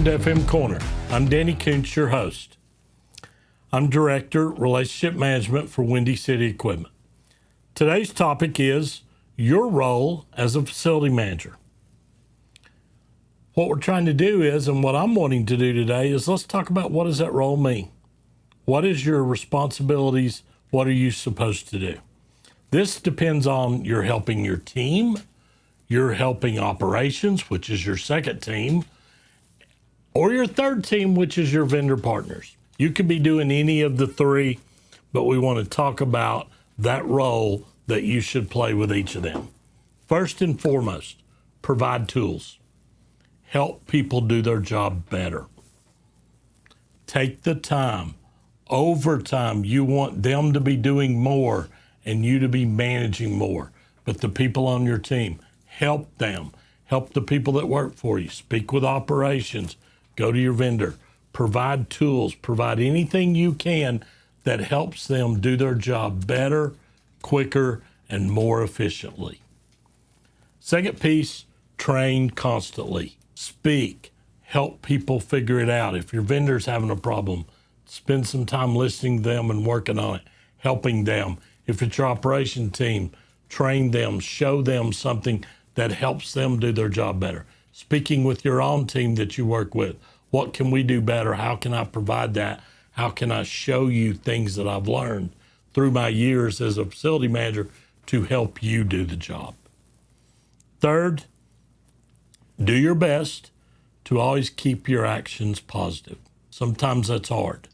Welcome to FM Corner. I'm Danny Koontz, your host. I'm Director, Relationship Management for Windy City Equipment. Today's topic is your role as a facility manager. What we're trying to do is, and what I'm wanting to do today is let's talk about what does that role mean? What is your responsibilities? What are you supposed to do? This depends on you're helping your team, you're helping operations, which is your second team, or your third team, which is your vendor partners. You could be doing any of the three, but we want to talk about that role that you should play with each of them. First and foremost, provide tools. Help people do their job better. Take the time. Over time, you want them to be doing more and you to be managing more. But the people on your team, help them. Help the people that work for you. Speak with operations. Go to your vendor. Provide tools. Provide anything you can that helps them do their job better, quicker, and more efficiently. Second piece, train constantly. Speak. Help people figure it out. If your vendor's having a problem, spend some time listening to them and working on it, helping them. If it's your operation team, train them, show them something that helps them do their job better. Speaking with your own team that you work with. What can we do better? How can I provide that? How can I show you things that I've learned through my years as a facility manager to help you do the job? Third, do your best to always keep your actions positive. Sometimes that's hard,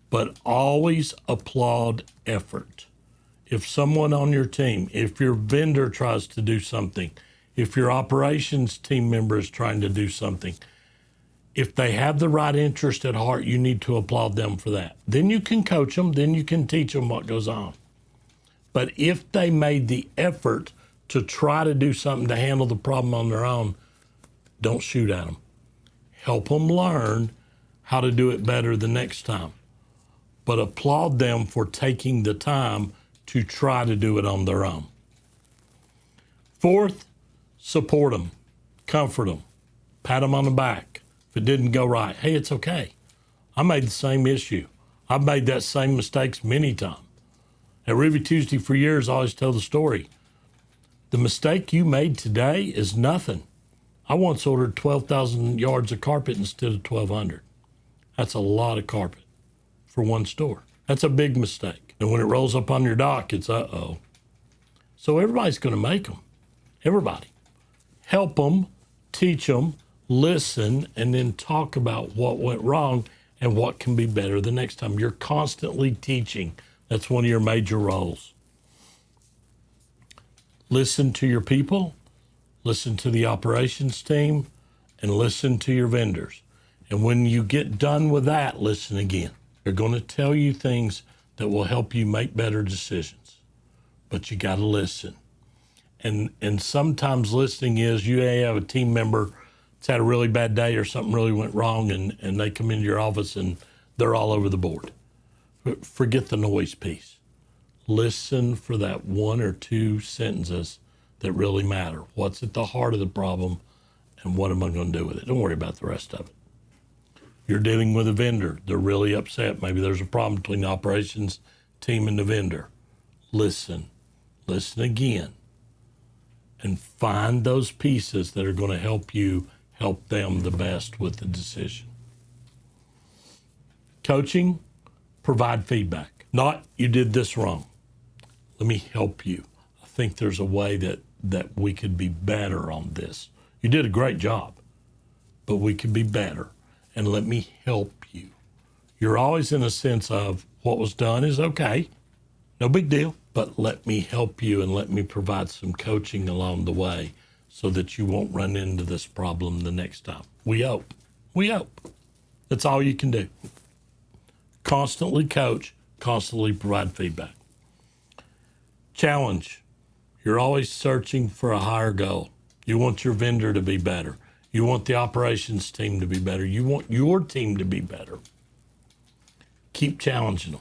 but always applaud effort. If someone on your team, if your vendor tries to do something, if your operations team member is trying to do something, if they have the right interest at heart, you need to applaud them for that. Then you can coach them, then you can teach them what goes on. But if they made the effort to try to do something to handle the problem on their own, don't shoot at them. Help them learn how to do it better the next time. But applaud them for taking the time to try to do it on their own. Fourth, support them, comfort them, pat them on the back. If it didn't go right, hey, it's okay. I made the same issue. I've made that same mistakes many times. At Ruby Tuesday for years, I always tell the story. The mistake you made today is nothing. I once ordered 12,000 yards of carpet instead of 1,200. That's a lot of carpet for one store. That's a big mistake. And when it rolls up on your dock, it's uh-oh. So everybody's going to make them. Everybody. Help them, teach them, listen, and then talk about what went wrong and what can be better the next time. You're constantly teaching. That's one of your major roles. Listen to your people, listen to the operations team, and listen to your vendors. And when you get done with that, listen again. They're going to tell you things that will help you make better decisions, but you got to listen. And sometimes listening is you may have a team member that's had a really bad day or something really went wrong, and they come into your office and they're all over the board. Forget the noise piece. Listen for that one or two sentences that really matter. What's at the heart of the problem and what am I going to do with it? Don't worry about the rest of it. You're dealing with a vendor. They're really upset. Maybe there's a problem between the operations team and the vendor. Listen. Listen again. And find those pieces that are going to help you help them the best with the decision. Coaching, provide feedback. Not, you did this wrong. Let me help you. I think there's a way that we could be better on this. You did a great job, but we could be better. And let me help you. You're always in a sense of what was done is okay. No big deal. But let me help you and let me provide some coaching along the way so that you won't run into this problem the next time. We hope. We hope. That's all you can do. Constantly coach, constantly provide feedback. Challenge. You're always searching for a higher goal. You want your vendor to be better. You want the operations team to be better. You want your team to be better. Keep challenging them.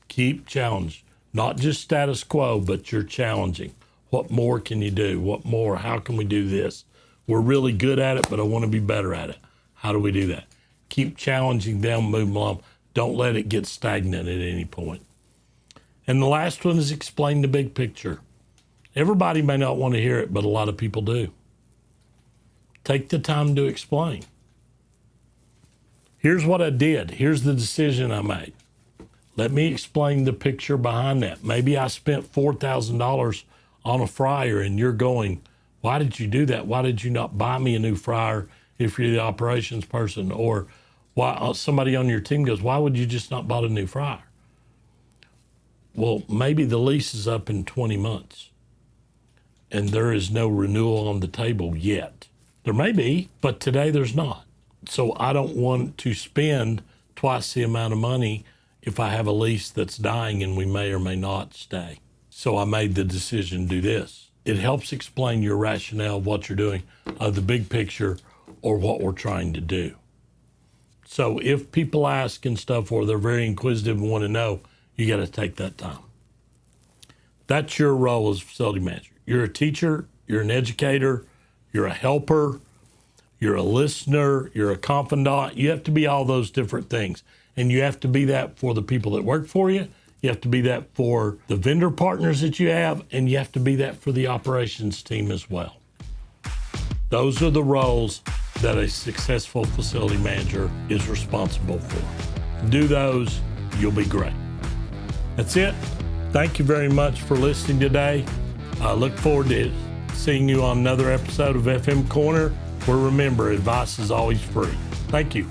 Keep challenging. Not just status quo, but you're challenging. What more can you do? What more? How can we do this? We're really good at it, but I want to be better at it. How do we do that? Keep challenging them, move them along. Don't let it get stagnant at any point. And the last one is explain the big picture. Everybody may not want to hear it, but a lot of people do. Take the time to explain. Here's what I did. Here's the decision I made. Let me explain the picture behind that. Maybe I spent $4,000 on a fryer and you're going, why did you do that? Why did you not buy me a new fryer if you're the operations person? Or why somebody on your team goes, why would you just not buy a new fryer? Well, maybe the lease is up in 20 months and there is no renewal on the table yet. There may be, but today there's not. So I don't want to spend twice the amount of money if I have a lease that's dying and we may or may not stay. So I made the decision to do this. It helps explain your rationale of what you're doing, the big picture, or what we're trying to do. So if people ask and stuff, or they're very inquisitive and want to know, you got to take that time. That's your role as facility manager. You're a teacher, you're an educator, you're a helper, you're a listener, you're a confidant. You have to be all those different things. And you have to be that for the people that work for you. You have to be that for the vendor partners that you have, and you have to be that for the operations team as well. Those are the roles that a successful facility manager is responsible for. Do those, you'll be great. That's it. Thank you very much for listening today. I look forward to seeing you on another episode of FM Corner, where remember, advice is always free. Thank you.